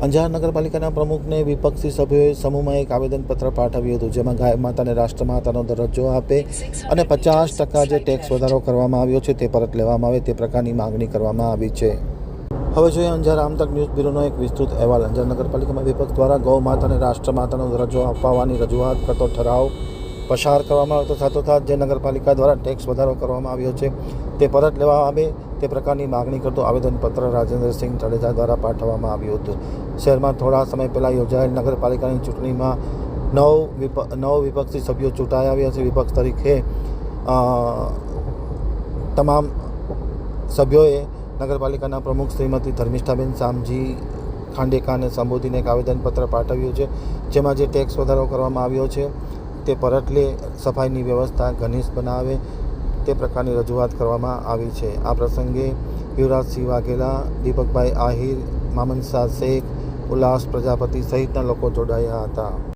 અંજાર નગરપાલિકાના પ્રમુખને વિપક્ષી સભ્યોએ સમૂહમાં એક આવેદનપત્ર પાઠવ્યું હતું, જેમાં ગાય માતાને રાષ્ટ્રમાતાનો દરજ્જો આપે અને 50% જે ટેક્સ વધારો કરવામાં આવ્યો છે તે પરત લેવામાં આવે તે પ્રકારની માગણી કરવામાં આવી છે. હવે જોઈએ અંજાર આમતક ન્યૂઝ બ્યુરોનો એક વિસ્તૃત અહેવાલ. અંજાર નગરપાલિકામાં વિપક્ષ દ્વારા ગૌ માતાને રાષ્ટ્રમાતાનો દરજ્જો અપાવવાની રજૂઆત કરતો ઠરાવ પસાર કરવામાં આવ્યો. સાથોસાથ જે નગરપાલિકા દ્વારા ટેક્સ વધારો કરવામાં આવ્યો છે તે પરત લેવામાં આવે તે પ્રકારની માગણી કરતું આવેદનપત્ર રાજેન્દ્રસિંહ જાડેજા દ્વારા પાઠવવામાં આવ્યું હતું. શહેરમાં થોડા સમય પહેલાં યોજાયેલ નગરપાલિકાની ચૂંટણીમાં નવ વિપક્ષી સભ્યો ચૂંટાઈ આવ્યા છે. વિપક્ષ તરીકે તમામ સભ્યોએ નગરપાલિકાના પ્રમુખ શ્રીમતી ધર્મિષ્ઠાબેન શામજી ખાંડેકાને સંબોધીને એક આવેદનપત્ર પાઠવ્યું છે, જેમાં જે ટેક્સ વધારો કરવામાં આવ્યો છે તે પરત લે, સફાઈની વ્યવસ્થા ઘનિષ્ઠ બનાવે તે પ્રકારની રજૂઆત કરવામાં આવી છે. આ પ્રસંગે યુવરાજસિંહ વાઘેલા, દીપકભાઈ આહિર, મામનશાહ શેખ, ઉલ્લાસ પ્રજાપતિ સહિતના લોકો જોડાયા હતા.